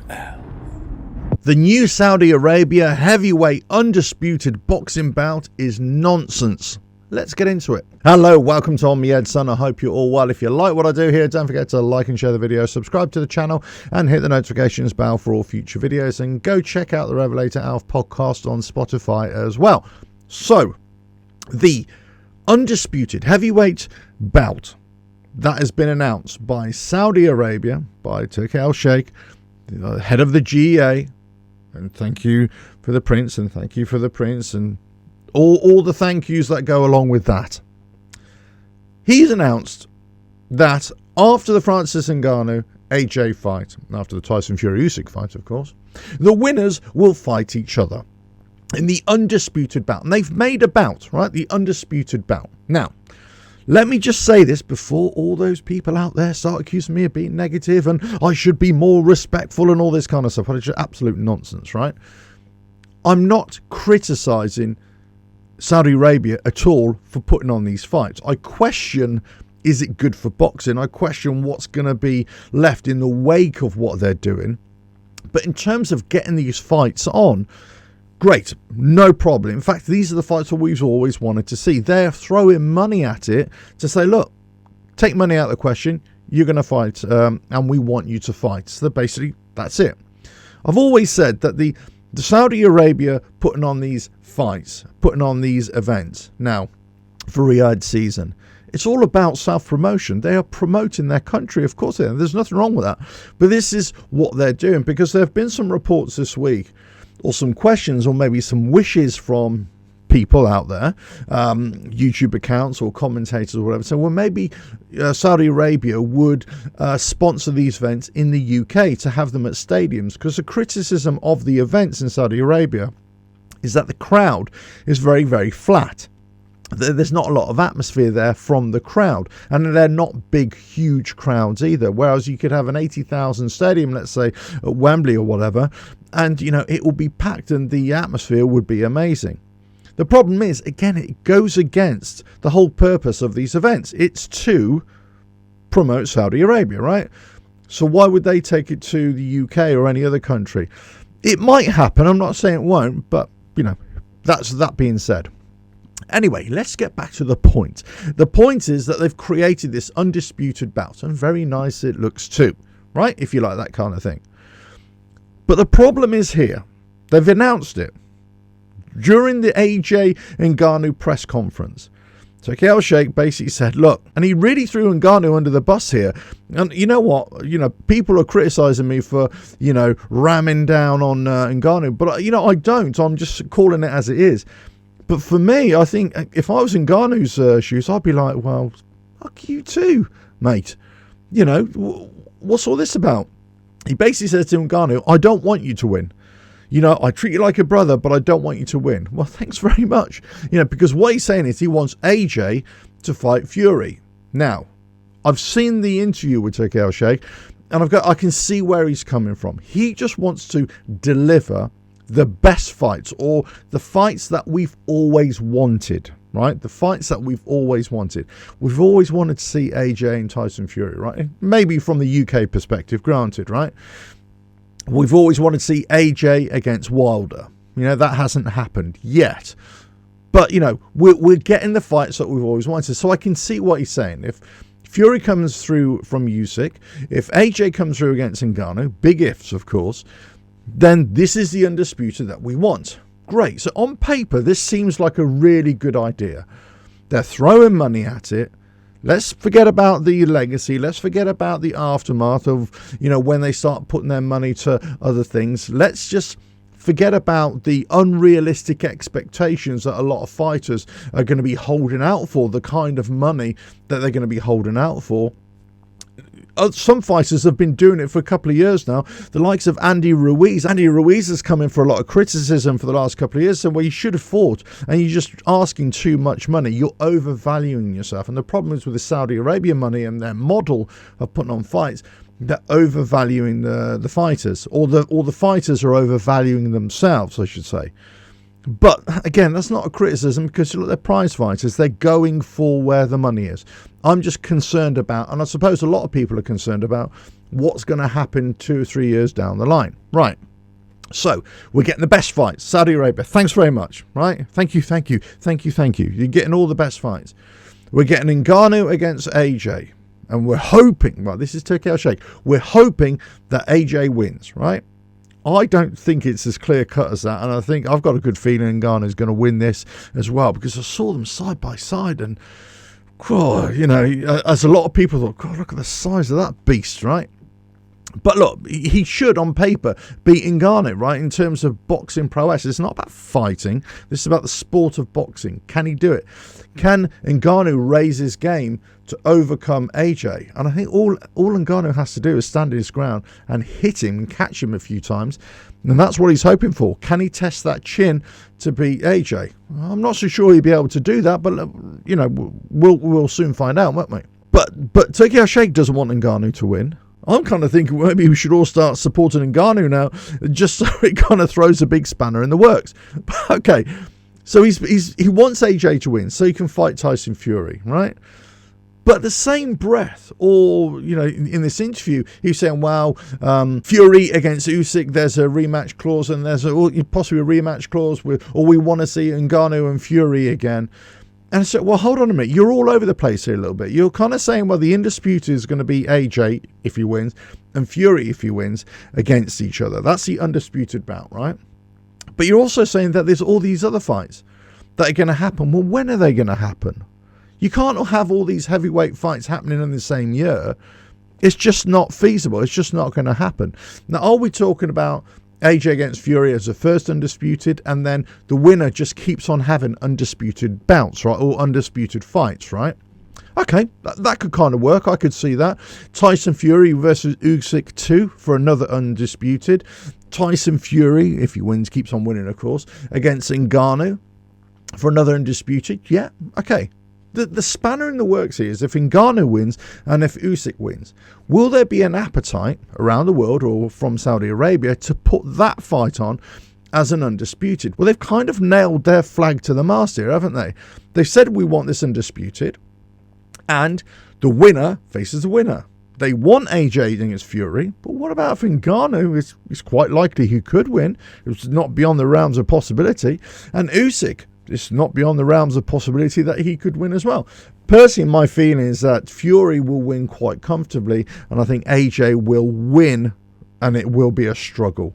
The new Saudi Arabia heavyweight undisputed boxing bout is nonsense. Let's get into it. Hello, welcome to On Me Head Son. I hope you're all well. If you like what I do here, don't forget to like and share the video, subscribe to the channel, and hit the notifications bell for all future videos. And go check out the RevelatorAlf podcast on Spotify as well. So, the undisputed heavyweight bout that has been announced by Saudi Arabia, by Turki Al-Sheikh, the head of the GEA, and thank you for the prince, and thank you for the prince, and all the thank yous that go along with that. He's announced that after the Francis Ngannou AJ fight, after the Tyson Fury-Usyk fight, of course, the winners will fight each other in the undisputed bout. And they've made a bout, right? The undisputed bout. Now, let me just say this before all those people out there start accusing me of being negative and I should be more respectful and all this kind of stuff. It's just absolute nonsense, right? I'm not criticising Saudi Arabia at all for putting on these fights. I question, is it good for boxing? I question what's going to be left in the wake of what they're doing. But in terms of getting these fights on, great, no problem. In fact, these are the fights that we've always wanted to see. They're throwing money at it to say, look, take money out of the question, you're going to fight, and we want you to fight. So basically, that's it. I've always said that the Saudi Arabia putting on these fights, putting on these events now for Riyadh season, it's all about self-promotion. They are promoting their country, of course. There's nothing wrong with that. But this is what they're doing, because there have been some reports this week, or some questions, or maybe some wishes from people out there, YouTube accounts or commentators or whatever. So, well, maybe Saudi Arabia would sponsor these events in the UK to have them at stadiums, because the criticism of the events in Saudi Arabia is that the crowd is very, very flat. There's not a lot of atmosphere there from the crowd, and they're not big, huge crowds either. Whereas you could have an 80,000 stadium, let's say at Wembley or whatever, and it will be packed and the atmosphere would be amazing. The problem is, again, it goes against the whole purpose of these events. It's to promote Saudi Arabia, right? So why would they take it to the UK or any other country? It might happen. I'm not saying it won't, but that's that being said. Anyway, let's get back to the point. The point is that they've created this undisputed bout, and very nice it looks too, right? If you like that kind of thing. But the problem is here. They've announced it during the AJ Ngannou press conference. So Al-Sheikh basically said, look, and he really threw Ngannou under the bus here. And you know what? People are criticizing me for, ramming down on Ngannou. But, I don't. I'm just calling it as it is. But for me, I think if I was in Ngannou's shoes, I'd be like, well, fuck you too, mate. What's all this about? He basically says to Ngannou, I don't want you to win. I treat you like a brother, but I don't want you to win. Well, thanks very much. Because what he's saying is he wants AJ to fight Fury. Now, I've seen the interview with Turki Al-Sheikh, and I can see where he's coming from. He just wants to deliver the best fights, or the fights that we've always wanted, right? The fights that we've always wanted. We've always wanted to see AJ and Tyson Fury, right? Maybe from the UK perspective, granted, right? We've always wanted to see AJ against Wilder. That hasn't happened yet. But, we're getting the fights that we've always wanted. So I can see what he's saying. If Fury comes through from Usyk, if AJ comes through against Ngannou, big ifs, of course, then this is the undisputed that we want. Great. So on paper, this seems like a really good idea. They're throwing money at it. Let's forget about the legacy. Let's forget about the aftermath of, when they start putting their money to other things. Let's just forget about the unrealistic expectations that a lot of fighters are going to be holding out for, the kind of money that they're going to be holding out for. Some fighters have been doing it for a couple of years now. The likes of Andy Ruiz. Andy Ruiz has come in for a lot of criticism for the last couple of years. So, you should have fought, and you're just asking too much money. You're overvaluing yourself. And the problem is with the Saudi Arabia money and their model of putting on fights, they're overvaluing the fighters, or the fighters are overvaluing themselves, I should say. But again, that's not a criticism, because they're prize fighters. They're going for where the money is. I'm just concerned about, and I suppose a lot of people are concerned about, what's going to happen 2 or 3 years down the line. Right. So we're getting the best fights. Saudi Arabia, thanks very much. Right. Thank you. You're getting all the best fights. We're getting Ngannou against AJ. And we're hoping, well, this is Turki Al-Sheikh, we're hoping that AJ wins, right? I don't think it's as clear cut as that, and I think I've got a good feeling Ngannou's going to win this as well, because I saw them side by side, and as a lot of people thought, God, look at the size of that beast, right? But look, he should, on paper, beat Ngannou, right? In terms of boxing prowess, it's not about fighting. This is about the sport of boxing. Can he do it? Can Ngannou raise his game to overcome AJ? And I think all Ngannou has to do is stand his ground and hit him and catch him a few times. And that's what he's hoping for. Can he test that chin to beat AJ? I'm not so sure he'll be able to do that, but, we'll soon find out, won't we? But Turki Al-Sheikh doesn't want Ngannou to win. I'm kind of thinking maybe we should all start supporting Ngannou now, just so it kind of throws a big spanner in the works. Okay, so he wants AJ to win so he can fight Tyson Fury, right? But the same breath, or, in this interview, he's saying, well, Fury against Usyk, there's a rematch clause, and there's possibly a rematch clause, or we want to see Ngannou and Fury again. And I said, well, hold on a minute. You're all over the place here a little bit. You're kind of saying, well, the Undisputed is going to be AJ if he wins and Fury if he wins against each other. That's the Undisputed bout, right? But you're also saying that there's all these other fights that are going to happen. Well, when are they going to happen? You can't have all these heavyweight fights happening in the same year. It's just not feasible. It's just not going to happen. Now, are we talking about AJ against Fury as the first Undisputed, and then the winner just keeps on having undisputed bouts, right? Or undisputed fights, right? Okay, that could kind of work. I could see that. Tyson Fury versus Usyk 2 for another Undisputed. Tyson Fury, if he wins, keeps on winning, of course, against Ngannou for another Undisputed. Yeah, okay. The spanner in the works here is if Ngannou wins and if Usyk wins, will there be an appetite around the world or from Saudi Arabia to put that fight on as an Undisputed? Well, they've kind of nailed their flag to the mast here, haven't they? They've said we want this Undisputed, and the winner faces the winner. They want AJ against Fury, but what about if Ngannou is quite likely he could win? It's not beyond the realms of possibility. And Usyk, it's not beyond the realms of possibility that he could win as well. Personally, my feeling is that Fury will win quite comfortably, and I think AJ will win, and it will be a struggle.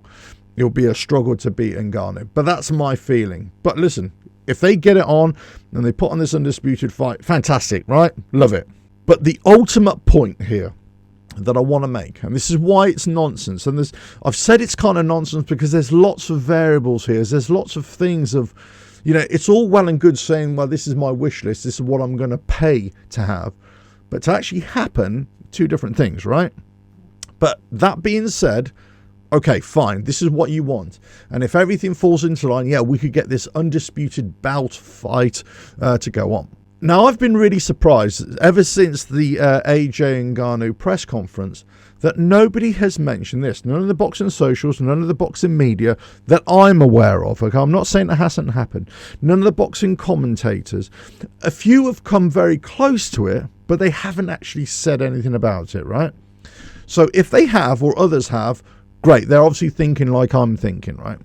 It'll be a struggle to beat Ngannou, but that's my feeling. But listen, if they get it on and they put on this Undisputed fight, fantastic, right? Love it. But the ultimate point here that I want to make, and this is why it's nonsense, and I've said it's kind of nonsense because there's lots of variables here. There's lots of things of, it's all well and good saying, well, this is my wish list, this is what I'm going to pay to have. But to actually happen, two different things, right? But that being said, okay, fine, this is what you want. And if everything falls into line, yeah, we could get this Undisputed bout fight to go on. Now, I've been really surprised ever since the AJ Ngannou press conference that nobody has mentioned this. None of the boxing socials, none of the boxing media that I'm aware of. Okay, I'm not saying it hasn't happened. None of the boxing commentators. A few have come very close to it, but they haven't actually said anything about it, right? So if they have, or others have, great. They're obviously thinking like I'm thinking, right?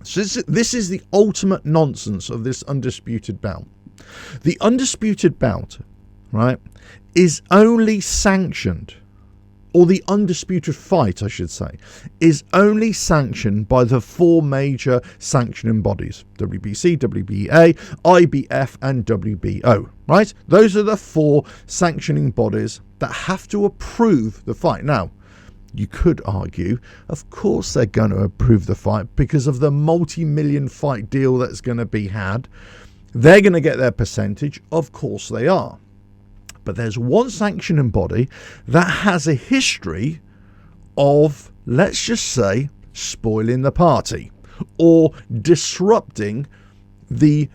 So this is the ultimate nonsense of this Undisputed bout. The Undisputed bout, right, is only sanctioned, or the Undisputed fight, I should say, is only sanctioned by the four major sanctioning bodies: WBC, WBA, IBF, and WBO, right? Those are the four sanctioning bodies that have to approve the fight. Now, you could argue, of course they're going to approve the fight because of the multi-million fight deal that's going to be had. They're going to get their percentage. Of course they are. But there's one sanctioning body that has a history of, let's just say, spoiling the party or disrupting the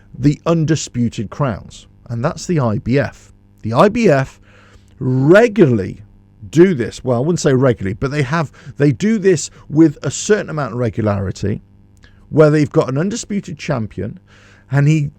undisputed crowns. And that's the IBF. The IBF regularly do this. Well, I wouldn't say regularly, but they do this with a certain amount of regularity, where they've got an undisputed champion, and he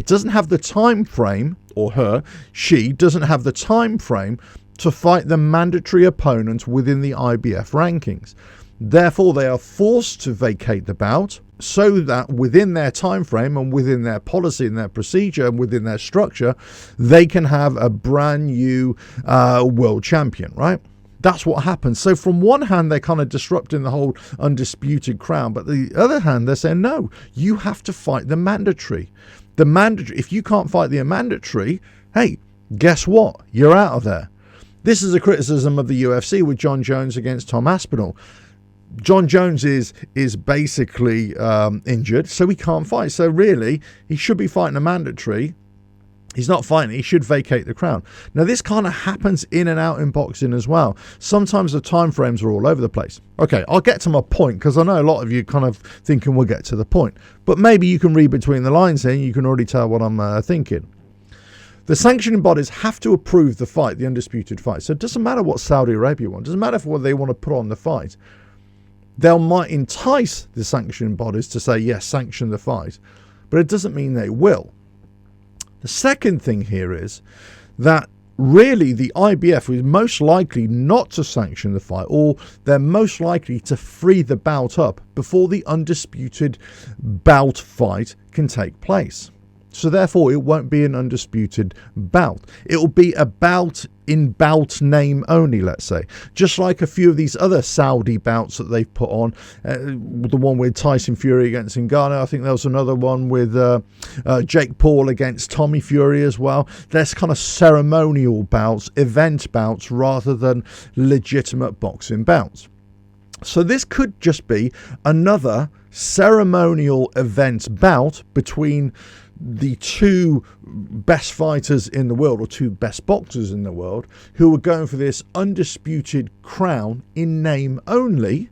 doesn't have the time frame, or she doesn't have the time frame to fight the mandatory opponent within the IBF rankings. Therefore, they are forced to vacate the bout so that within their time frame and within their policy and their procedure and within their structure, they can have a brand new world champion, right? That's what happens. So from one hand, they're kind of disrupting the whole undisputed crown, but the other hand, they're saying, no, you have to fight the mandatory. The mandatory, if you can't fight the mandatory, hey, guess what? You're out of there. This is a criticism of the UFC with John Jones against Tom Aspinall. John Jones is basically injured, so he can't fight. So really, he should be fighting a mandatory. He's not fighting. He should vacate the crown. Now, this kind of happens in and out in boxing as well. Sometimes the time frames are all over the place. Okay, I'll get to my point because I know a lot of you kind of thinking we'll get to the point. But maybe you can read between the lines here and you can already tell what I'm thinking. The sanctioning bodies have to approve the fight, the undisputed fight. So it doesn't matter what Saudi Arabia want. It doesn't matter what they want to put on the fight. They might entice the sanctioning bodies to say, yes, sanction the fight, but it doesn't mean they will. The second thing here is that really the IBF is most likely not to sanction the fight, or they're most likely to free the bout up before the undisputed bout fight can take place. So therefore, it won't be an undisputed bout. It will be a bout in bout name only, let's say. Just like a few of these other Saudi bouts that they've put on. The one with Tyson Fury against Ngannou. I think there was another one with Jake Paul against Tommy Fury as well. There's kind of ceremonial bouts, event bouts, rather than legitimate boxing bouts. So this could just be another ceremonial event bout between the two best fighters in the world, or two best boxers in the world, who are going for this undisputed crown in name only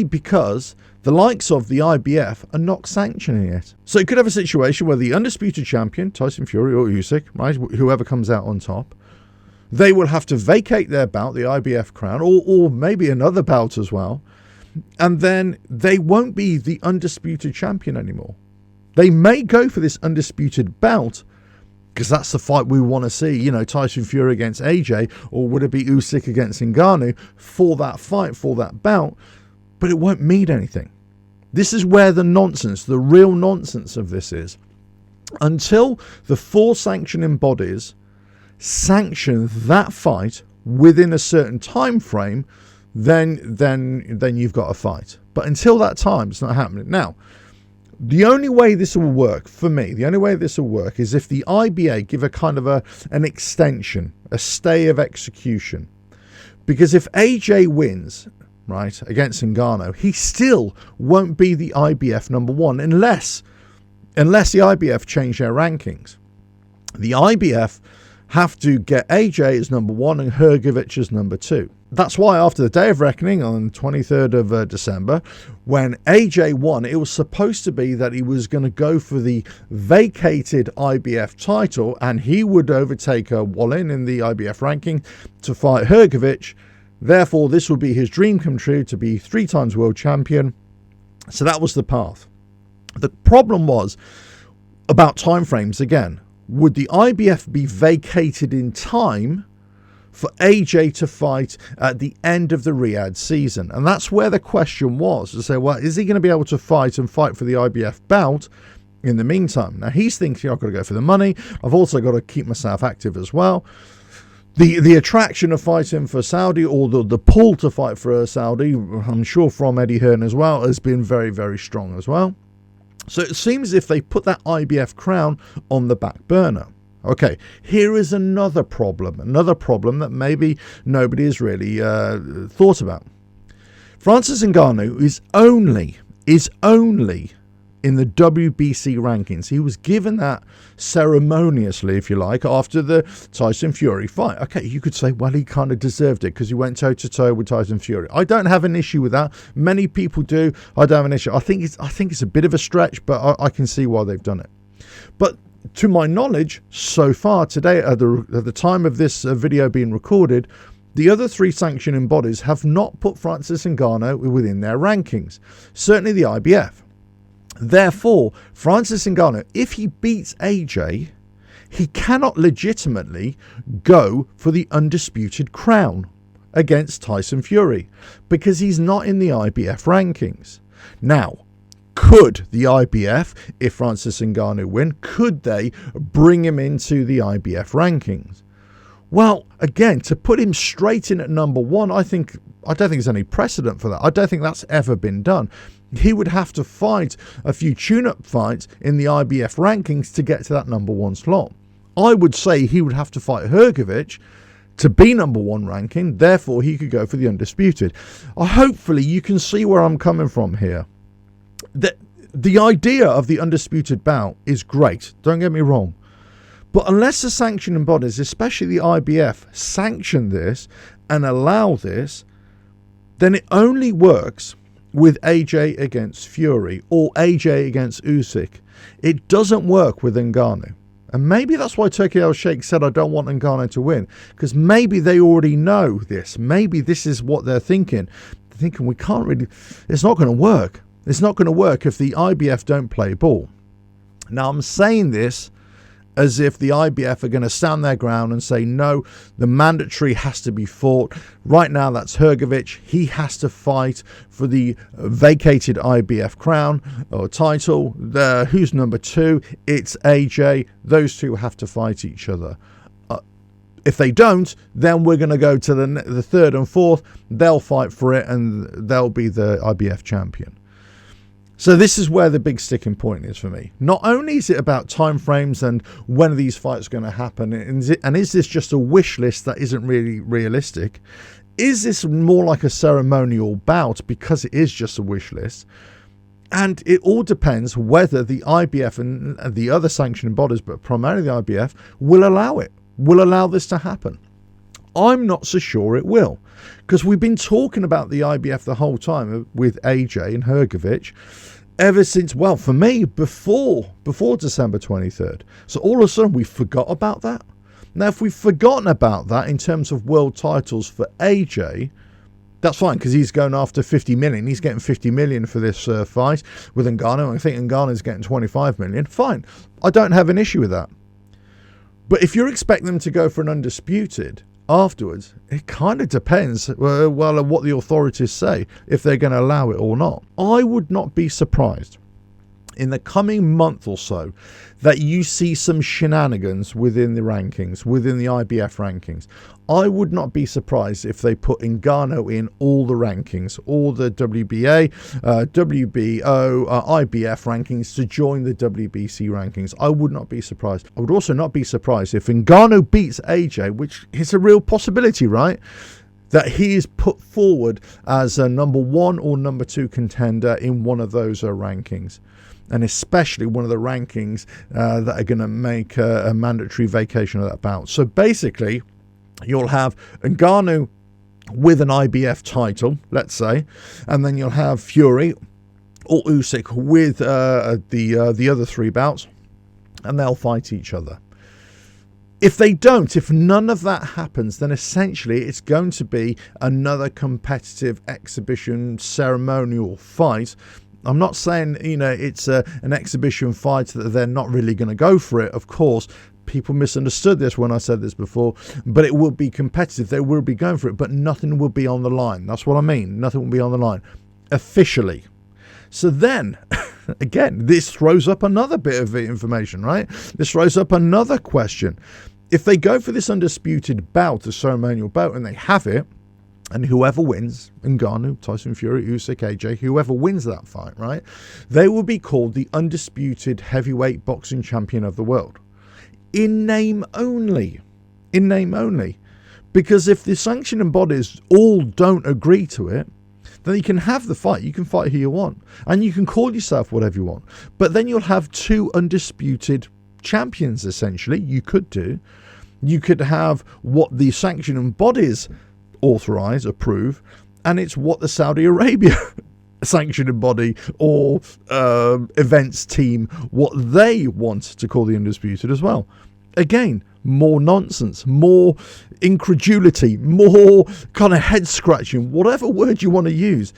because the likes of the IBF are not sanctioning it. So you could have a situation where the undisputed champion, Tyson Fury or Usyk, right, whoever comes out on top, they will have to vacate their bout, the IBF crown, or maybe another bout as well, and then they won't be the undisputed champion anymore. They may go for this undisputed bout because that's the fight we want to see, you know, Tyson Fury against AJ, or would it be Usyk against Ngannou for that fight, for that bout, but it won't mean anything. This is where the nonsense, the real nonsense of this is. Until the four sanctioning bodies sanction that fight within a certain time frame, then you've got a fight. But until that time, it's not happening. Now, the only way this will work, for me, the only way this will work is if the IBA give a kind of an extension, a stay of execution. Because if AJ wins, right, against Ngannou, he still won't be the IBF number one unless the IBF change their rankings. The IBF have to get AJ as number one and Hrgovic as number two. That's why after the Day of Reckoning on the 23rd of December, when AJ won, it was supposed to be that he was going to go for the vacated IBF title and he would overtake Wallin in the IBF ranking to fight Hrgovic. Therefore, this would be his dream come true to be 3 times world champion. So that was the path. The problem was about timeframes again. Would the IBF be vacated in time for AJ to fight at the end of the Riyadh season? And that's where the question was, to say, well, is he going to be able to fight for the IBF bout in the meantime? Now, he's thinking, I've got to go for the money. I've also got to keep myself active as well. The attraction of fighting for Saudi, or the pull to fight for Saudi, I'm sure from Eddie Hearn as well, has been very, very strong as well. So it seems as if they put that IBF crown on the back burner. Okay, here is another problem that maybe nobody has really thought about. Francis Ngannou is only in the WBC rankings. He was given that ceremoniously, if you like, after the Tyson Fury fight. Okay, you could say, well, he kind of deserved it because he went toe-to-toe with Tyson Fury. I don't have an issue with that. Many people do. I don't have an issue. I think it's a bit of a stretch, but I can see why they've done it. But to my knowledge, so far today, at the time of this video being recorded, the other 3 sanctioning bodies have not put Francis Ngannou within their rankings. Certainly the IBF. Therefore, Francis Ngannou, if he beats AJ, he cannot legitimately go for the undisputed crown against Tyson Fury because he's not in the IBF rankings. Now, could the IBF, if Francis Ngannou win, could they bring him into the IBF rankings? Well, again, to put him straight in at number one, I don't think there's any precedent for that. I don't think that's ever been done. He would have to fight a few tune-up fights in the IBF rankings to get to that number one slot. I would say he would have to fight Hrgovic to be number one ranking, therefore he could go for the undisputed. Hopefully you can see where I'm coming from here. The idea of the undisputed bout is great, don't get me wrong. But unless the sanctioning bodies, especially the IBF, sanction this and allow this, then it only works with AJ against Fury or AJ against Usyk. It doesn't work with Ngannou. And maybe that's why Turki Al-Sheikh said, I don't want Ngannou to win. Because maybe they already know this. Maybe this is what they're thinking. They're thinking, we can't really... It's not going to work. It's not going to work if the IBF don't play ball. Now, I'm saying this as if the IBF are going to stand their ground and say, no, the mandatory has to be fought. Right now, that's Hrgovic. He has to fight for the vacated IBF crown or title. Who's number two? It's AJ. Those two have to fight each other. If they don't, then we're going to go to the third and fourth. They'll fight for it, and they'll be the IBF champion. So this is where the big sticking point is for me. Not only is it about timeframes and when are these fights going to happen, and is this just a wish list that isn't really realistic? Is this more like a ceremonial bout because it is just a wish list? And it all depends whether the IBF and the other sanctioning bodies, but primarily the IBF, will allow it, will allow this to happen. I'm not so sure it will, because we've been talking about the IBF the whole time with AJ and Hrgovic ever since, well, for me, before December 23rd. So all of a sudden we forgot about that. Now, if we've forgotten about that in terms of world titles for AJ, that's fine, because he's going after 50 million. He's getting 50 million for this fight with Ngannou. I think Ngannou's getting 25 million. Fine. I don't have an issue with that. But if you're expecting them to go for an undisputed afterwards, it kind of depends well what the authorities say, if they're going to allow it or not. I would not be surprised in the coming month or so that you see some shenanigans within the rankings, within the IBF rankings. I would not be surprised if they put Ngannou in all the rankings, all the WBA, WBO, IBF rankings to join the WBC rankings. I would not be surprised. I would also not be surprised if Ngannou beats AJ, which is a real possibility, right? That he is put forward as a number one or number two contender in one of those rankings. And especially one of the rankings that are going to make a mandatory vacation of that bout. So basically, you'll have Ngannou with an IBF title, let's say, and then you'll have Fury or Usyk with the other three bouts, and they'll fight each other. If they don't, if none of that happens, then essentially it's going to be another competitive exhibition ceremonial fight. I'm not saying, it's an exhibition fight that they're not really going to go for it. Of course, people misunderstood this when I said this before, but it will be competitive. They will be going for it, but nothing will be on the line. That's what I mean. Nothing will be on the line officially. So then, again, this throws up another bit of information, right? This throws up another question. If they go for this undisputed bout, the ceremonial bout, and they have it, and whoever wins, Ngannou, Tyson Fury, Usyk, AJ, whoever wins that fight, right, they will be called the undisputed heavyweight boxing champion of the world. In name only. In name only. Because if the sanctioning bodies all don't agree to it, then you can have the fight. You can fight who you want. And you can call yourself whatever you want. But then you'll have two undisputed champions, essentially. You could do. You could have what the sanctioning bodies authorize, approve, and it's what the Saudi Arabia sanctioning body or events team, what they want to call the undisputed as well. Again, more nonsense, more incredulity, more kind of head scratching, whatever word you want to use.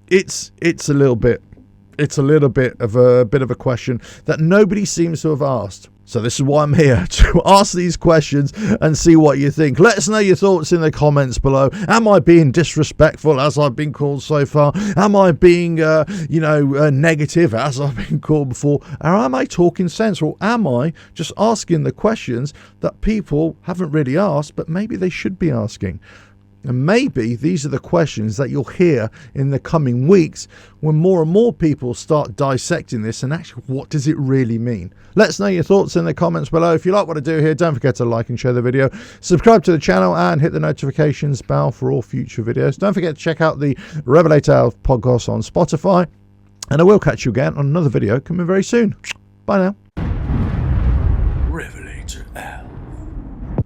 It's a little bit it's a little bit of a question that nobody seems to have asked. So this is why I'm here, to ask these questions and see what you think. Let us know your thoughts in the comments below. Am I being disrespectful, as I've been called so far? Am I being, negative, as I've been called before? Or am I talking sense? Or am I just asking the questions that people haven't really asked, but maybe they should be asking? And maybe these are the questions that you'll hear in the coming weeks when more and more people start dissecting this and actually, what does it really mean? Let us know your thoughts in the comments below. If you like what I do here, don't forget to like and share the video. Subscribe to the channel and hit the notifications bell for all future videos. Don't forget to check out the RevelatorAlf podcast on Spotify. And I will catch you again on another video coming very soon. Bye now. RevelatorAlf.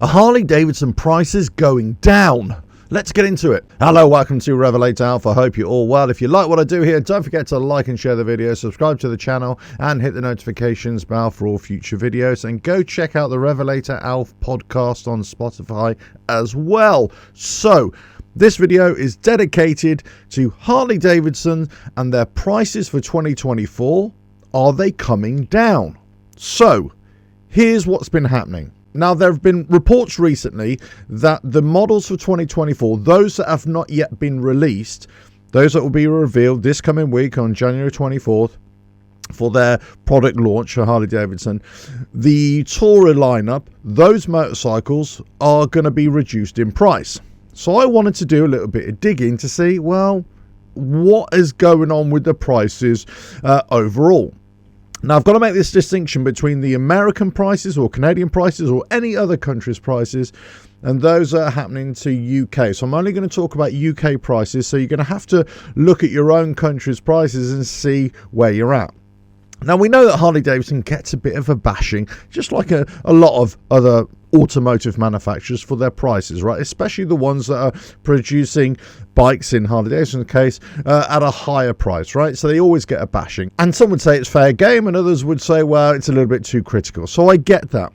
A Harley Davidson prices going down. Let's get into it. Hello, welcome to RevelatorAlf. I hope you're all well. If you like what I do here, don't forget to like and share the video, subscribe to the channel, and hit the notifications bell for all future videos. And go check out the RevelatorAlf podcast on Spotify as well. So, this video is dedicated to Harley Davidson and their prices for 2024. Are they coming down? So, here's what's been happening. Now, there have been reports recently that the models for 2024, those that have not yet been released, those that will be revealed this coming week on January 24th for their product launch for Harley Davidson, the Tourer lineup, those motorcycles are going to be reduced in price. So I wanted to do a little bit of digging to see, well, what is going on with the prices overall. Now, I've got to make this distinction between the American prices or Canadian prices or any other country's prices and those that are happening to UK. So I'm only going to talk about UK prices. So you're going to have to look at your own country's prices and see where you're at. Now, we know that Harley Davidson gets a bit of a bashing, just like a lot of other automotive manufacturers, for their prices, right? Especially the ones that are producing bikes, in Harley Davidson's case, at a higher price, right? So they always get a bashing. And some would say it's fair game, and others would say, well, it's a little bit too critical. So I get that.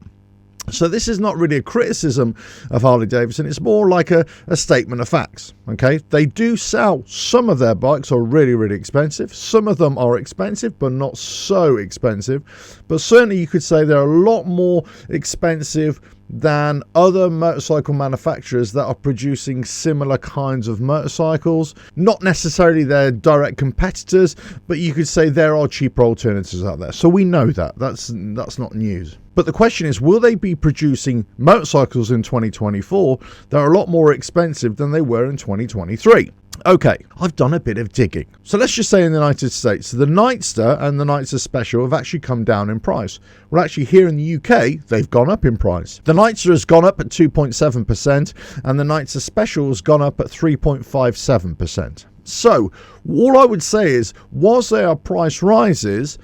So this is not really a criticism of Harley Davidson. It's more like a statement of facts, okay? They do sell, some of their bikes are really, really expensive. Some of them are expensive, but not so expensive. But certainly you could say they're a lot more expensive than other motorcycle manufacturers that are producing similar kinds of motorcycles. Not necessarily their direct competitors, but you could say there are cheaper alternatives out there. So we know that. That's not news. But the question is, will they be producing motorcycles in 2024 that are a lot more expensive than they were in 2023? Okay, I've done a bit of digging. So let's just say in the United States, the Nightster and the Nightster Special have actually come down in price. Well, actually here in the UK, they've gone up in price. The Nightster has gone up at 2.7% and the Nightster Special has gone up at 3.57%. So all I would say is, whilst there are price rises,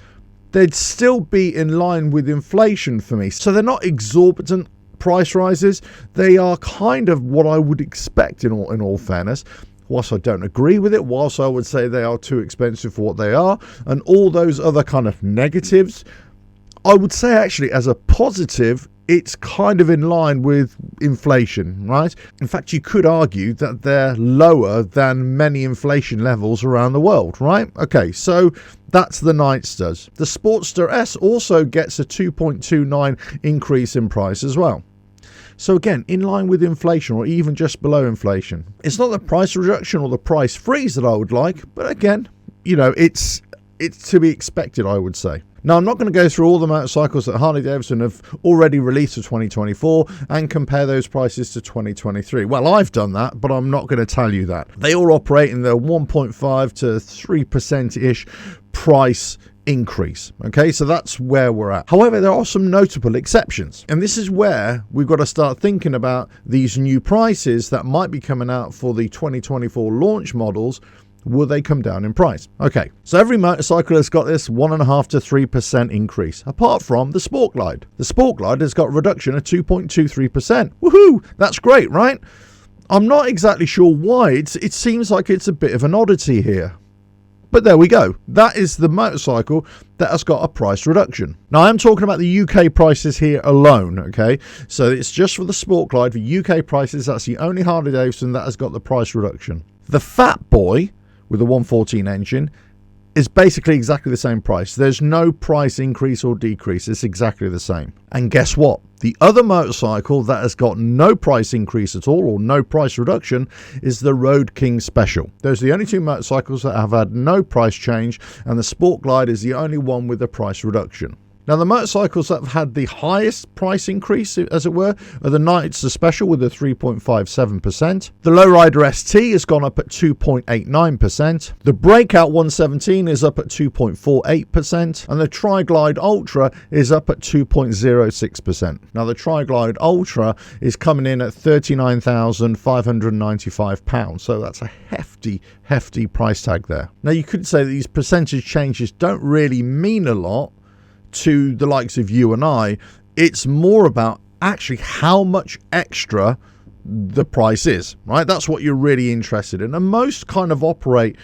they'd still be in line with inflation for me. So they're not exorbitant price rises. They are kind of what I would expect in all fairness. Whilst I don't agree with it, whilst I would say they are too expensive for what they are, and all those other kind of negatives, I would say actually as a positive, it's kind of in line with inflation, right? In fact, you could argue that they're lower than many inflation levels around the world, right? Okay, so that's the Nightsters. The Sportster S also gets a 2.29 increase in price as well. So again, in line with inflation or even just below inflation. It's not the price reduction or the price freeze that I would like, but again, you know, it's to be expected, I would say. Now, I'm not going to go through all the motorcycles that Harley Davidson have already released for 2024 and compare those prices to 2023. Well, I've done that, but I'm not going to tell you that. They all operate in the 1.5 to 3%-ish price increase. Okay, so that's where we're at. However, there are some notable exceptions, and this is where we've got to start thinking about these new prices that might be coming out for the 2024 launch models. Will they come down in price? Okay, so every motorcycle has got this 1.5 to 3% increase, apart from the Sport Glide. The Sport Glide has got a reduction of 2.23%. Woohoo! That's great, right? I'm not exactly sure why. It seems like it's a bit of an oddity here. But there we go. That is the motorcycle that has got a price reduction. Now, I'm talking about the UK prices here alone, okay? So it's just for the Sport Glide. For UK prices, that's the only Harley Davidson that has got the price reduction. The Fat Boy with the 114 engine is basically exactly the same price. There's no price increase or decrease. It's exactly the same. And guess what? The other motorcycle that has got no price increase at all or no price reduction is the Road King Special. Those are the only two motorcycles that have had no price change, and the Sport Glide is the only one with a price reduction. Now, the motorcycles that have had the highest price increase, as it were, are the Knights, the Special with a 3.57%. The Lowrider ST has gone up at 2.89%. The Breakout 117 is up at 2.48%. And the Tri-Glide Ultra is up at 2.06%. Now, the Tri-Glide Ultra is coming in at £39,595. So that's a hefty price tag there. Now, you could say that these percentage changes don't really mean a lot to the likes of you and I. It's more about actually how much extra the price is, right? That's what you're really interested in. And most kind of operate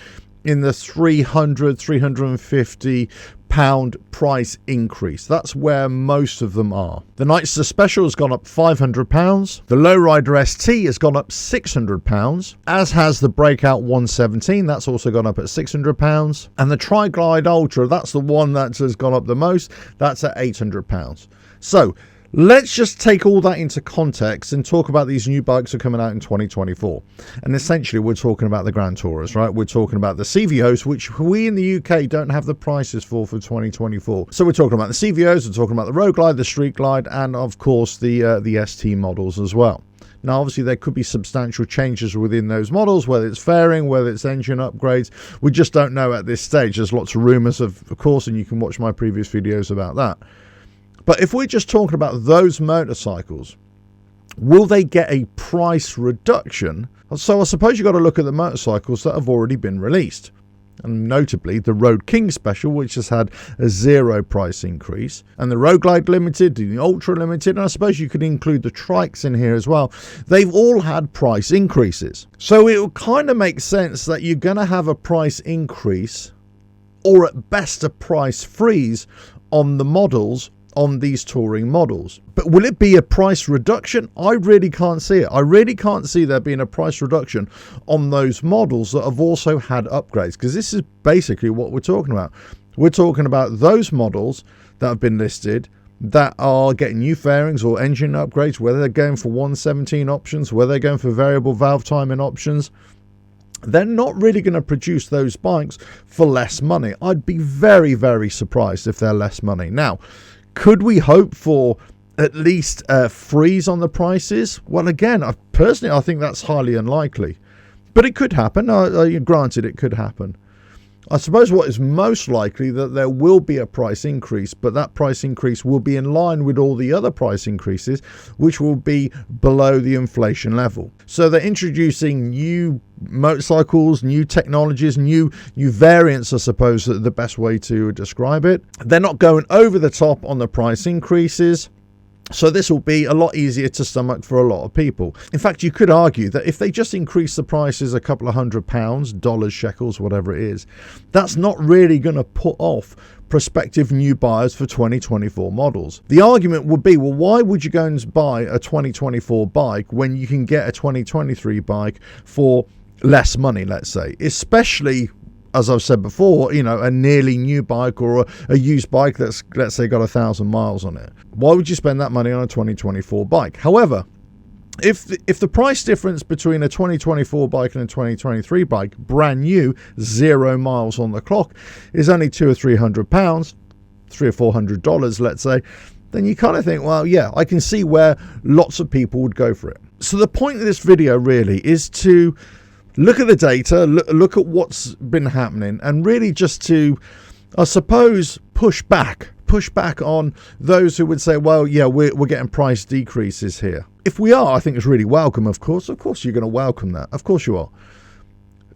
in the 350 pound price increase. That's where most of them are. The Knights, the Special has gone up £500. The Lowrider ST has gone up £600, as has the Breakout 117. That's also gone up at £600. And the Tri-Glide Ultra, that's the one that has gone up the most. That's at £800. So let's just take all that into context and talk about these new bikes that are coming out in 2024. And essentially, we're talking about the Grand Tourers, right? We're talking about the CVOs, which we in the UK don't have the prices for 2024. So we're talking about the CVOs, we're talking about the Road Glide, the Street Glide, and of course the ST models as well. Now, obviously, there could be substantial changes within those models, whether it's fairing, whether it's engine upgrades. We just don't know at this stage. There's lots of rumours, of course, and you can watch my previous videos about that. But if we're just talking about those motorcycles, will they get a price reduction? So I suppose you've got to look at the motorcycles that have already been released. And notably, the Road King Special, which has had a 0 price increase, and the Road Glide Limited, the Ultra Limited, and I suppose you could include the Trikes in here as well. They've all had price increases. So it will kind of make sense that you're going to have a price increase, or at best a price freeze, on the models on these touring models. But will it be a price reduction? I really can't see it. I really can't see there being a price reduction on those models that have also had upgrades, because this is basically what we're talking about. We're talking about those models that have been listed that are getting new fairings or engine upgrades, whether they're going for 117 options, whether they're going for variable valve timing options. They're not really going to produce those bikes for less money. I'd be very surprised if they're less money. Now, could we hope for at least a freeze on the prices? Well, again, personally, I think that's highly unlikely. But it could happen. Granted, it could happen. I suppose what is most likely that there will be a price increase, but that price increase will be in line with all the other price increases, which will be below the inflation level. So they're introducing new motorcycles, new technologies, new variants, I suppose, the best way to describe it. They're not going over the top on the price increases. So this will be a lot easier to stomach for a lot of people. In fact, you could argue that if they just increase the prices a couple of £100, dollars, shekels, whatever it is, that's not really going to put off prospective new buyers for 2024 models. The argument would be, well, why would you go and buy a 2024 bike when you can get a 2023 bike for less money, let's say, especially, as I've said before, a nearly new bike or a used bike that's, let's say, got 1,000 miles on it. Why would you spend that money on a 2024 bike? However, if the price difference between a 2024 bike and a 2023 bike, brand new, 0 miles on the clock, is only £200 or £300, $300 or $400, let's say, then you kind of think, well, yeah, I can see where lots of people would go for it. So the point of this video really is to look at the data, look at what's been happening, and really just to, I suppose, push back on those who would say, well, yeah, we're getting price decreases here. If we are, I think it's really welcome, of course. Of course you're going to welcome that. Of course you are.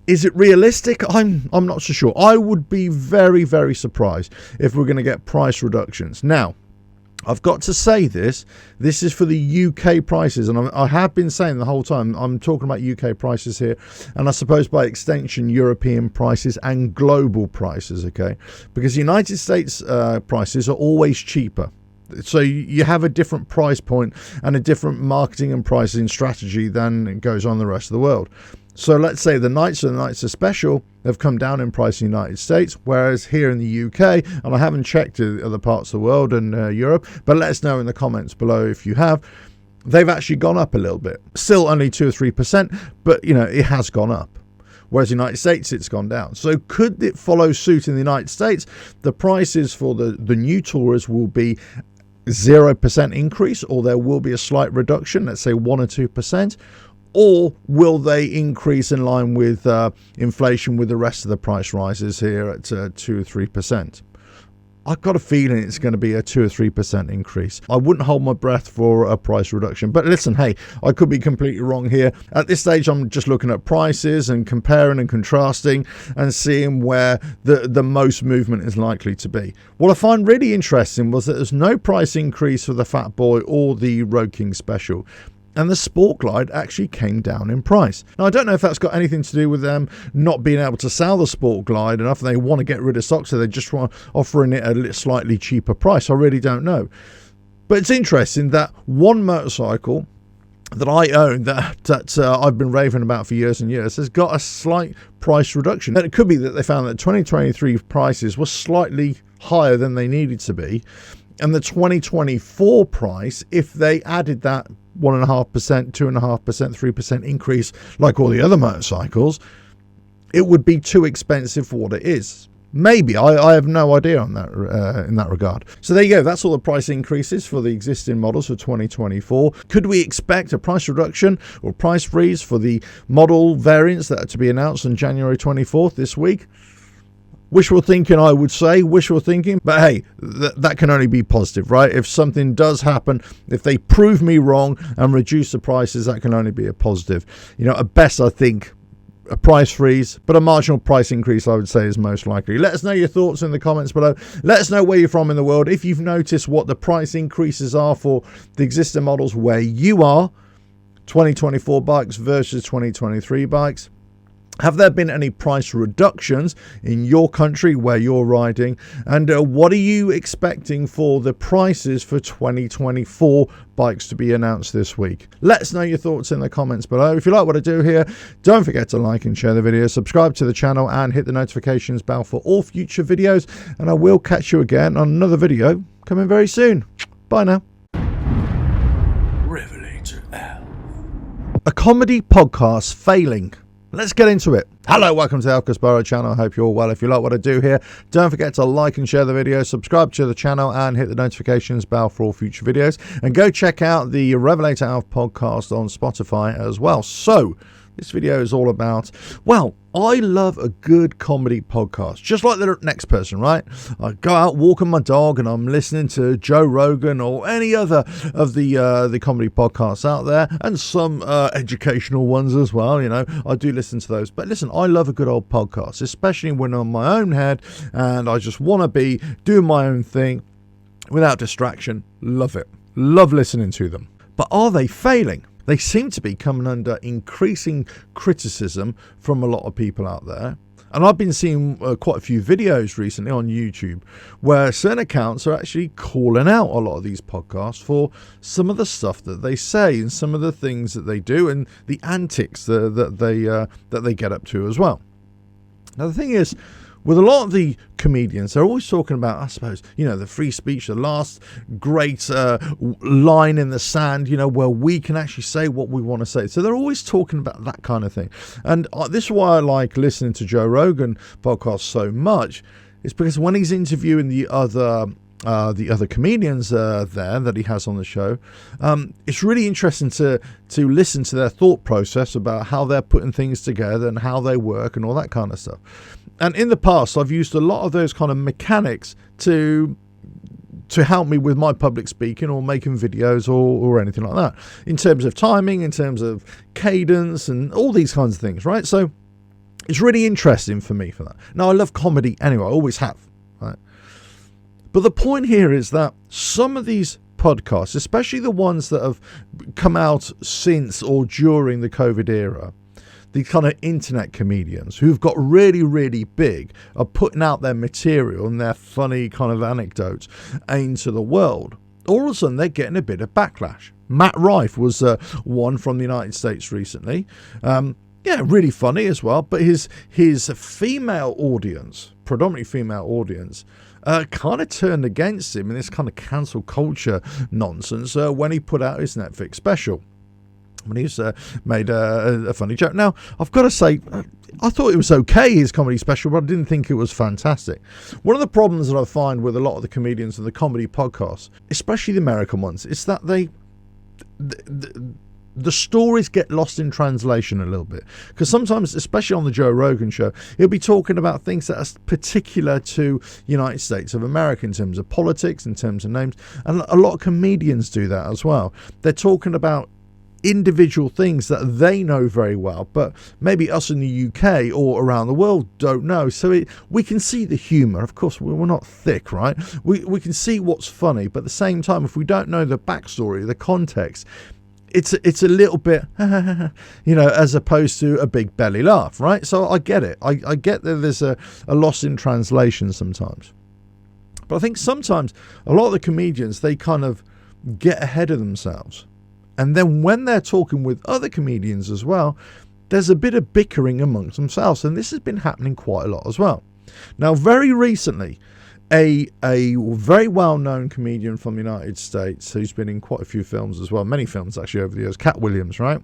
Is it realistic? I'm not so sure. I would be very surprised if we're going to get price reductions. Now, I've got to say this is for the UK prices, and I have been saying the whole time, I'm talking about UK prices here, and I suppose by extension European prices and global prices, okay? Because the United States prices are always cheaper. So you have a different price point and a different marketing and pricing strategy than goes on the rest of the world. So let's say the Nights and the Nights are special have come down in price in the United States, whereas here in the UK, and I haven't checked in other parts of the world and Europe, but let us know in the comments below if you have, they've actually gone up a little bit. Still only 2 or 3%, but it has gone up. Whereas in the United States, it's gone down. So could it follow suit in the United States? The prices for the new Taurus will be 0% increase, or there will be a slight reduction, let's say 1 or 2%, or will they increase in line with inflation with the rest of the price rises here at 2 or 3%? I've got a feeling it's going to be a 2 or 3% increase. I wouldn't hold my breath for a price reduction. But listen, hey, I could be completely wrong here. At this stage, I'm just looking at prices and comparing and contrasting and seeing where the most movement is likely to be. What I find really interesting was that there's no price increase for the Fat Boy or the Road King Special. And the Sport Glide actually came down in price. Now, I don't know if that's got anything to do with them not being able to sell the Sport Glide enough. They want to get rid of stock, so they just want offering it at a slightly cheaper price. I really don't know. But it's interesting that one motorcycle that I own that I've been raving about for years and years has got a slight price reduction. And it could be that they found that 2023 prices were slightly higher than they needed to be. And the 2024 price, if they added that 1.5%, 2.5%, 3% increase like all the other motorcycles, it would be too expensive for what it is. Maybe. I have no idea on that in that regard. So there you go. That's all the price increases for the existing models for 2024. Could we expect a price reduction or price freeze for the model variants that are to be announced on January 24th this week? Wishful thinking, I would say, wishful thinking. But hey, that can only be positive, right? If something does happen, if they prove me wrong and reduce the prices, that can only be a positive. At best, I think a price freeze, but a marginal price increase, I would say, is most likely. Let us know your thoughts in the comments below. Let us know where you're from in the world. If you've noticed what the price increases are for the existing models where you are, 2024 bikes versus 2023 bikes. Have there been any price reductions in your country where you're riding? And what are you expecting for the prices for 2024 bikes to be announced this week? Let us know your thoughts in the comments below. If you like what I do here, don't forget to like and share the video, subscribe to the channel and hit the notifications bell for all future videos. And I will catch you again on another video coming very soon. Bye now. RevelatorAlf. A comedy podcast failing. Let's get into it. Hello, welcome to the Alf Casparo channel. I hope you're all well. If you like what I do here, don't forget to like and share the video, subscribe to the channel and hit the notifications bell for all future videos. And go check out the RevelatorAlf podcast on Spotify as well. So, this video is all about, well, I love a good comedy podcast, just like the next person, right? I go out walking my dog and I'm listening to Joe Rogan or any other of the comedy podcasts out there, and some educational ones as well. I do listen to those. But listen, I love a good old podcast, especially when I'm on my own head and I just want to be doing my own thing without distraction. Love it. Love listening to them. But are they failing? They seem to be coming under increasing criticism from a lot of people out there. And I've been seeing quite a few videos recently on YouTube where certain accounts are actually calling out a lot of these podcasts for some of the stuff that they say and some of the things that they do and the antics that they get up to as well. Now, the thing is, with a lot of the comedians, they're always talking about, I suppose, the free speech, the last great line in the sand, where we can actually say what we want to say. So they're always talking about that kind of thing. And this is why I like listening to Joe Rogan podcast so much. It's because when he's interviewing the other comedians there that he has on the show, it's really interesting to listen to their thought process about how they're putting things together and how they work and all that kind of stuff. And in the past, I've used a lot of those kind of mechanics to help me with my public speaking or making videos or anything like that, in terms of timing, in terms of cadence and all these kinds of things, right? So it's really interesting for me for that. Now, I love comedy anyway, I always have, right? But the point here is that some of these podcasts, especially the ones that have come out since or during the COVID era, the kind of internet comedians who've got really, really big, are putting out their material and their funny kind of anecdotes into the world. All of a sudden, they're getting a bit of backlash. Matt Rife was one from the United States recently. Yeah, really funny as well. But his female audience, predominantly female audience, kind of turned against him in this kind of cancel culture nonsense when he put out his Netflix special. When he's made a funny joke. Now, I've got to say, I thought it was okay, his comedy special, but I didn't think it was fantastic. One of the problems that I find with a lot of the comedians and the comedy podcasts, especially the American ones, is that the stories get lost in translation a little bit. Because sometimes, especially on the Joe Rogan show, he'll be talking about things that are particular to United States of America in terms of politics, in terms of names. And a lot of comedians do that as well. They're talking about individual things that they know very well, but maybe us in the UK or around the world don't know. So we can see the humour. Of course, we're not thick, right? We can see what's funny, but at the same time, if we don't know the backstory, the context, it's a little bit, as opposed to a big belly laugh, right? So I get it. I get that there's a loss in translation sometimes. But I think sometimes a lot of the comedians, they kind of get ahead of themselves. And then when they're talking with other comedians as well, there's a bit of bickering amongst themselves. And this has been happening quite a lot as well. Now, very recently, a very well-known comedian from the United States, who's been in quite a few films as well, many films actually over the years, Cat Williams, right?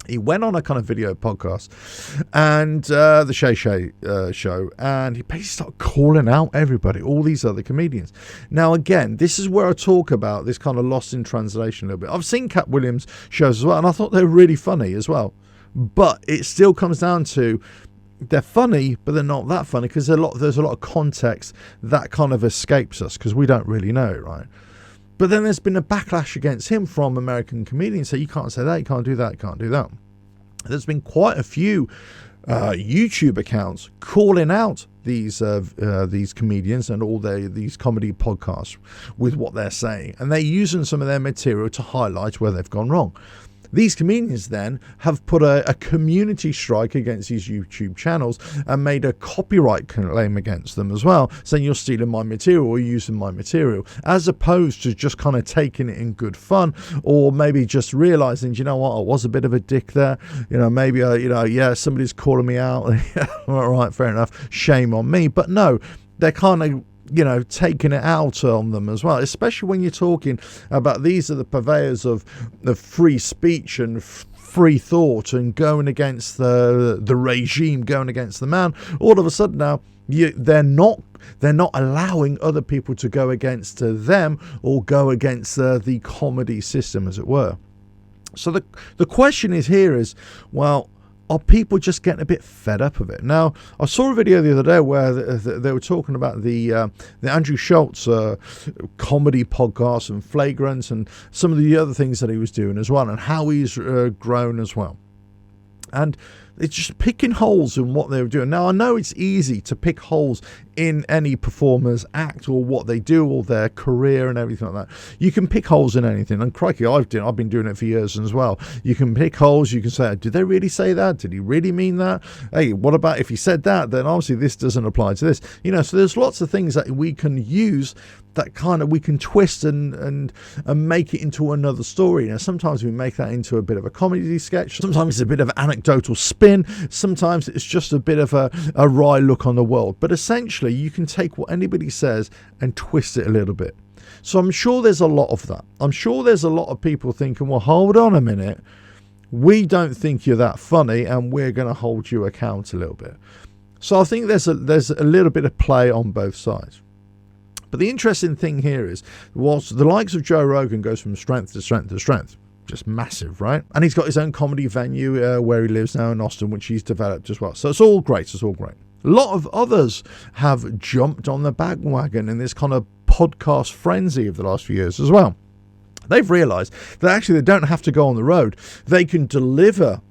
He went on a kind of video podcast and the Shay show, and he basically started calling out everybody, all these other comedians. Now, again, this is where I talk about this kind of lost in translation a little bit. I've seen Cat Williams shows as well, and I thought they were really funny as well. But it still comes down to they're funny, but they're not that funny because there's a lot of context that kind of escapes us because we don't really know it, right? But then there's been a backlash against him from American comedians. So you can't say that, you can't do that, you can't do that. There's been quite a few YouTube accounts calling out these comedians and all these comedy podcasts with what they're saying. And they're using some of their material to highlight where they've gone wrong. These comedians then have put a community strike against these YouTube channels and made a copyright claim against them as well, saying you're stealing my material or using my material, as opposed to just kind of taking it in good fun, or maybe just realizing, you know what, I was a bit of a dick there. Maybe, somebody's calling me out. All right, fair enough. Shame on me. But no, they're kind of taking it out on them as well, especially when you're talking about these are the purveyors of free speech and free thought and going against the regime, going against the man. All of a sudden now, they're not allowing other people to go against them or go against the comedy system, as it were. So the question is, well, are people just getting a bit fed up of it? Now, I saw a video the other day where they were talking about the Andrew Schultz comedy podcast and Flagrant and some of the other things that he was doing as well, and how he's grown as well. And it's just picking holes in what they were doing. Now, I know it's easy to pick holes in any performer's act or what they do or their career and everything like that. You can pick holes in anything. And crikey, I've been doing it for years as well. You can pick holes. You can say, did they really say that? Did he really mean that? Hey, what about if he said that? Then obviously this doesn't apply to this. So there's lots of things that we can use that kind of we can twist and make it into another story. Now, sometimes we make that into a bit of a comedy sketch. Sometimes it's a bit of anecdotal spin. Sometimes it's just a bit of a wry look on the world. But essentially, you can take what anybody says and twist it a little bit. So I'm sure there's a lot of that. I'm sure there's a lot of people thinking, well, hold on a minute. We don't think you're that funny and we're going to hold you account a little bit. So I think there's a little bit of play on both sides. But the interesting thing here was the likes of Joe Rogan goes from strength to strength to strength. Just massive, right? And he's got his own comedy venue where he lives now in Austin, which he's developed as well. So it's all great. It's all great. A lot of others have jumped on the bandwagon in this kind of podcast frenzy of the last few years as well. They've realized that actually they don't have to go on the road. They can deliver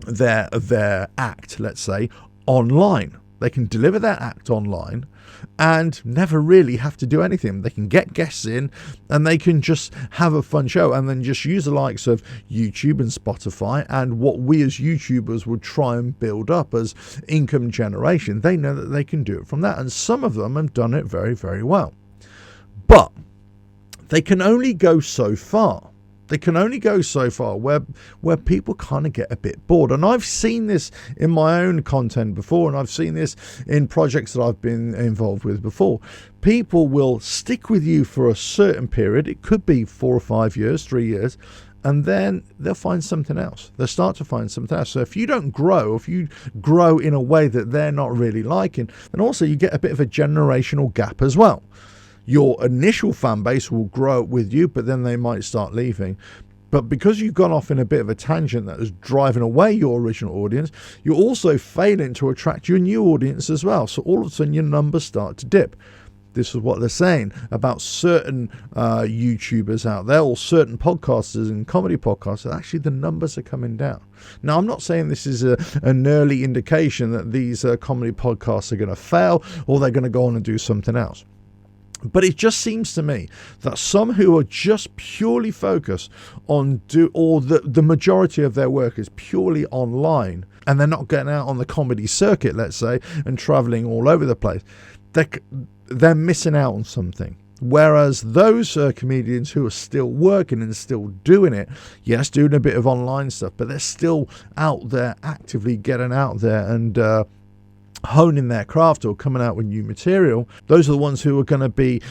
their act, let's say, online. They can deliver their act online and never really have to do anything. They can get guests in and they can just have a fun show and then just use the likes of YouTube and Spotify and what we as YouTubers would try and build up as income generation. They know that they can do it from that, and some of them have done it very, very well. But they can only go so far. they can only go so far where people kind of get a bit bored. And I've seen this in my own content before, and I've seen this in projects that I've been involved with before. People will stick with you for a certain period. It could be 4 or 5 years, 3 years, and then they'll find something else. They'll start to find something else. So if you don't grow, if you grow in a way that they're not really liking, then also you get a bit of a generational gap as well. Your initial fan base will grow with you, but then they might start leaving. But because you've gone off in a bit of a tangent that is driving away your original audience, you're also failing to attract your new audience as well. So all of a sudden your numbers start to dip. This is what they're saying about certain YouTubers out there, or certain podcasters and comedy podcasts. Actually, the numbers are coming down. Now, I'm not saying this is an early indication that these comedy podcasts are going to fail or they're going to go on and do something else. But it just seems to me that some who are just purely focused on the majority of their work is purely online, and they're not getting out on the comedy circuit, let's say, and traveling all over the place, they're missing out on something. Whereas those comedians who are still working and still doing it, yes, doing a bit of online stuff, but they're still out there actively getting out there and honing their craft or coming out with new material, those are the ones who are going to be,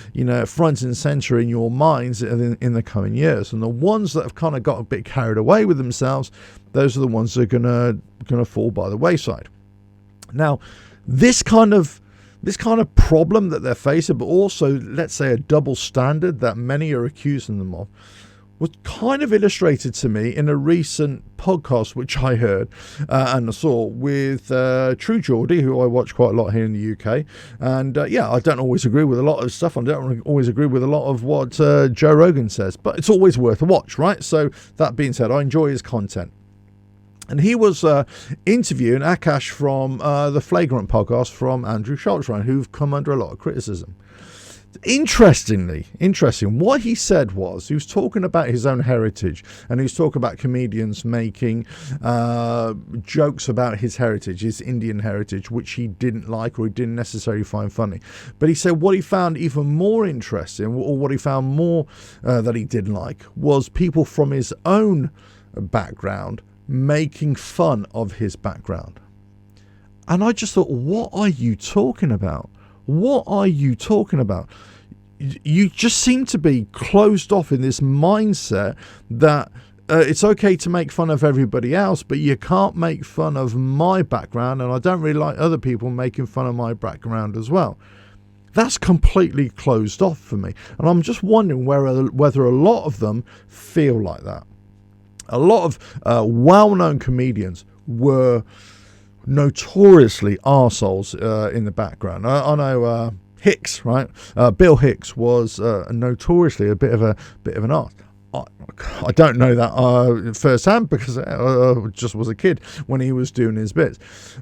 front and center in your minds in the coming years. And the ones that have kind of got a bit carried away with themselves, those are the ones that are going to fall by the wayside. Now, this kind of problem that they're facing, but also, let's say, a double standard that many are accusing them of, was kind of illustrated to me in a recent podcast which I heard and I saw with True Geordie, who I watch quite a lot here in the UK. And I don't always agree with a lot of stuff. I don't always agree with a lot of what Joe Rogan says, but it's always worth a watch, right? So that being said, I enjoy his content. And he was interviewing Akash from the Flagrant podcast from Andrew Schultz, who've come under a lot of criticism. Interesting. What he said was, he was talking about his own heritage, and he was talking about comedians making jokes about his heritage, his Indian heritage, which he didn't like or he didn't necessarily find funny. But he said what he found even more interesting, or what he found more that he didn't like, was people from his own background making fun of his background. And I just thought, what are you talking about? What are you talking about? You just seem to be closed off in this mindset that it's okay to make fun of everybody else, but you can't make fun of my background, and I don't really like other people making fun of my background as well. That's completely closed off for me. And I'm just wondering whether a lot of them feel like that. A lot of well-known comedians were notoriously arseholes in the background. I know Hicks, right? Bill Hicks was notoriously a bit of an arse. I don't know that firsthand because I just was a kid when he was doing his bits.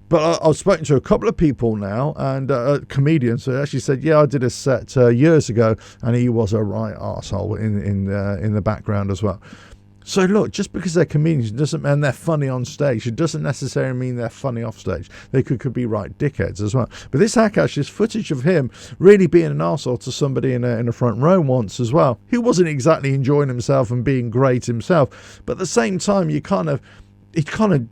But I've spoken to a couple of people now, and comedians who actually said, yeah, I did a set years ago, and he was a right arsehole in the background as well. So look, just because they're comedians doesn't mean they're funny on stage. It doesn't necessarily mean they're funny off stage. They could be right dickheads as well. But this Akash is footage of him really being an arsehole to somebody in a front row once as well. He wasn't exactly enjoying himself and being great himself. But at the same time, he kind of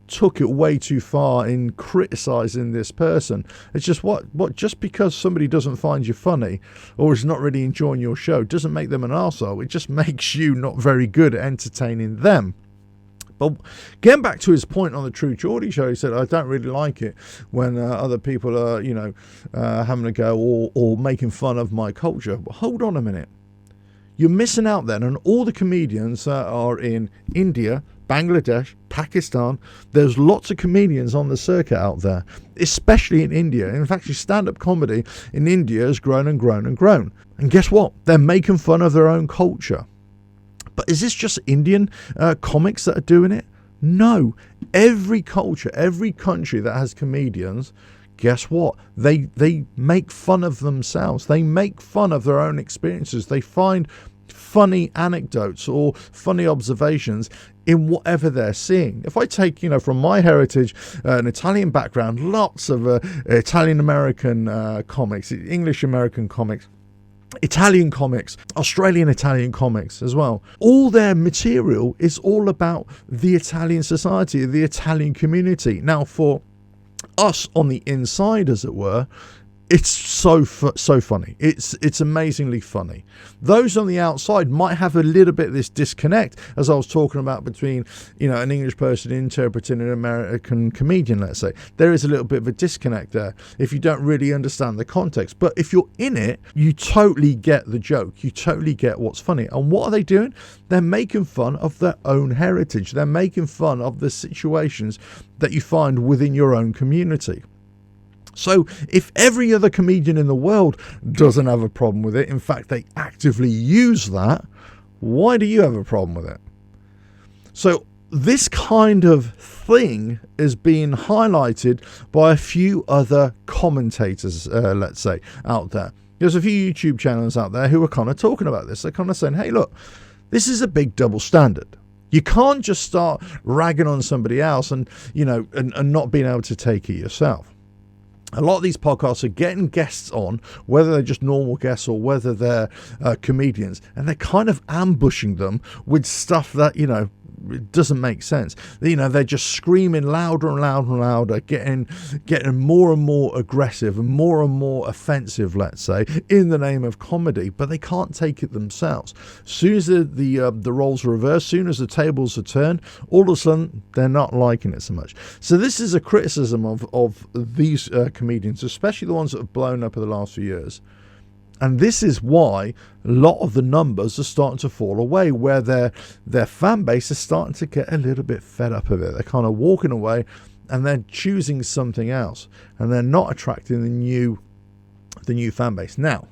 took it way too far in criticising this person. It's just what just because somebody doesn't find you funny or is not really enjoying your show doesn't make them an arsehole. It just makes you not very good at entertaining them. But getting back to his point on the True Geordie show, he said, I don't really like it when other people are, having a go or making fun of my culture. But hold on a minute. You're missing out then on all the comedians that are in India, Bangladesh, Pakistan. There's lots of comedians on the circuit out there, especially in India. In fact, stand-up comedy in India has grown and grown and grown. And guess what? They're making fun of their own culture. But is this just Indian comics that are doing it? No. Every culture, every country that has comedians, guess what? They make fun of themselves. They make fun of their own experiences. They find funny anecdotes or funny observations in whatever they're seeing. If I take, from my heritage, an Italian background, lots of Italian-American comics, English-American comics, Italian comics, Australian Italian comics as well. All their material is all about the Italian society, the Italian community. Now, for us on the inside, as it were, it's so funny. It's amazingly funny. Those on the outside might have a little bit of this disconnect, as I was talking about, between, you know, an English person interpreting an American comedian, let's say. There is a little bit of a disconnect there if you don't really understand the context. But if you're in it, you totally get the joke. You totally get what's funny. And what are they doing? They're making fun of their own heritage. They're making fun of the situations that you find within your own community. So if every other comedian in the world doesn't have a problem with it, in fact, they actively use that, why do you have a problem with it? So this kind of thing is being highlighted by a few other commentators, let's say, out there. There's a few YouTube channels out there who are kind of talking about this. They're kind of saying, hey, look, this is a big double standard. You can't just start ragging on somebody else and, you know, and not being able to take it yourself. A lot of these podcasts are getting guests on, whether they're just normal guests or whether they're comedians, and they're kind of ambushing them with stuff that, you know, it doesn't make sense. You know, they're just screaming louder and louder and louder, getting more and more aggressive and more offensive, let's say, in the name of comedy, but they can't take it themselves. As soon as the roles are reversed, as soon as the tables are turned, all of a sudden they're not liking it so much. So this is a criticism of these comedians, especially the ones that have blown up in the last few years. And this is why a lot of the numbers are starting to fall away, where their fan base is starting to get a little bit fed up of it. They're kind of walking away and they're choosing something else, and they're not attracting the new fan base. Now,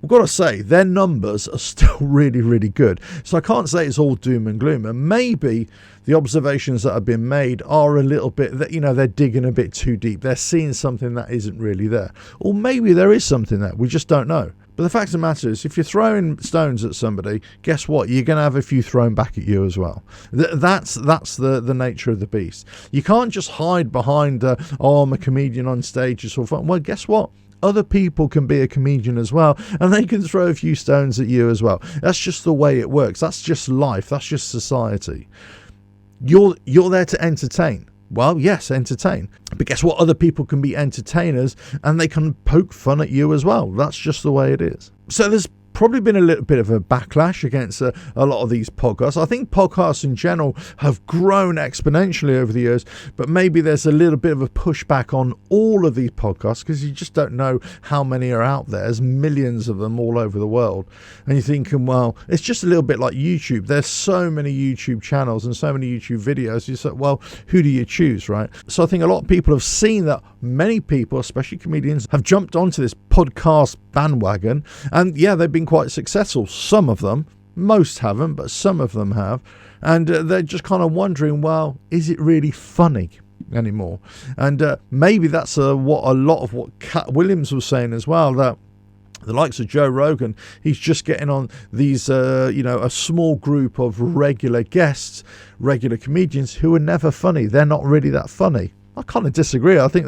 we've got to say, their numbers are still really, really good. So I can't say it's all doom and gloom. And maybe the observations that have been made are a little bit that, you know, they're digging a bit too deep. They're seeing something that isn't really there. Or maybe there is something there. We just don't know. But the fact of the matter is, if you're throwing stones at somebody, guess what? You're going to have a few thrown back at you as well. That's the nature of the beast. You can't just hide behind, oh, I'm a comedian on stage, it's all fun. Well, guess what? Other people can be a comedian as well, and they can throw a few stones at you as well. That's just the way it works. That's just life. That's just society. You're there to entertain. Well, yes, entertain. But guess what? Other people can be entertainers, and they can poke fun at you as well. That's just the way it is. So there's probably been a little bit of a backlash against a lot of these podcasts. I think podcasts in general have grown exponentially over the years, but maybe there's a little bit of a pushback on all of these podcasts because you just don't know how many are out there. There's millions of them all over the world. And you're thinking, well, it's just a little bit like YouTube. There's so many YouTube channels and so many YouTube videos. You say, well, who do you choose, right? So I think a lot of people have seen that many people, especially comedians, have jumped onto this podcast bandwagon, and yeah, they've been quite successful. Some of them, most haven't, but some of them have, and they're just kind of wondering, well, is it really funny anymore? And maybe that's what a lot of what Cat Williams was saying as well, that the likes of Joe Rogan, he's just getting on these, a small group of regular guests, regular comedians who are never funny. They're not really that funny. I kind of disagree. I think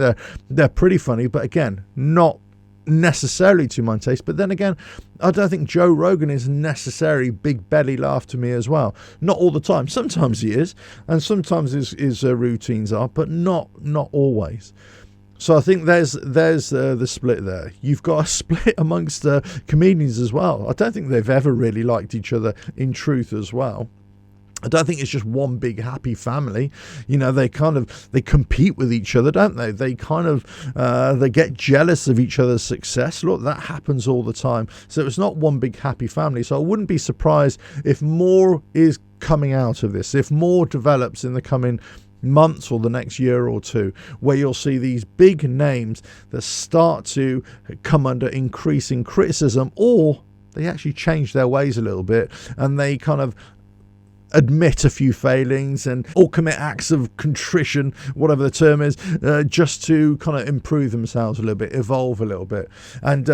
they're pretty funny, but again, not necessarily to my taste. But then again, I don't think Joe Rogan is necessarily big belly laugh to me as well. Not all the time. Sometimes he is, and sometimes his routines are, but not always. So I think there's the split there. You've got a split amongst comedians as well. I don't think they've ever really liked each other in truth as well. I don't think it's just one big happy family. You know, they compete with each other, don't they? They kind of, they get jealous of each other's success. Look, that happens all the time. So it's not one big happy family. So I wouldn't be surprised if more is coming out of this, if more develops in the coming months or the next year or two, where you'll see these big names that start to come under increasing criticism, or they actually change their ways a little bit and they kind of admit a few failings or commit acts of contrition, whatever the term is, just to kind of improve themselves a little bit, evolve a little bit, and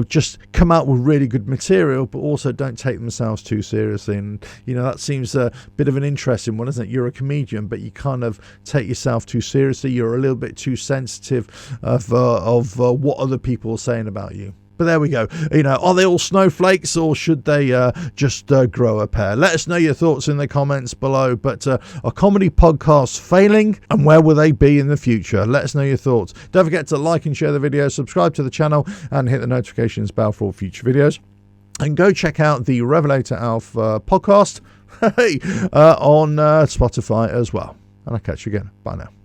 just come out with really good material, but also don't take themselves too seriously. And that seems a bit of an interesting one, isn't it? You're a comedian, but you kind of take yourself too seriously. You're a little bit too sensitive of what other people are saying about you. But there we go. You know, are they all snowflakes, or should they just grow a pair? Let us know your thoughts in the comments below. But are comedy podcasts failing, and where will they be in the future? Let us know your thoughts. Don't forget to like and share the video, subscribe to the channel, and hit the notifications bell for all future videos. And go check out the RevelatorAlf podcast on Spotify as well. And I'll catch you again. Bye now.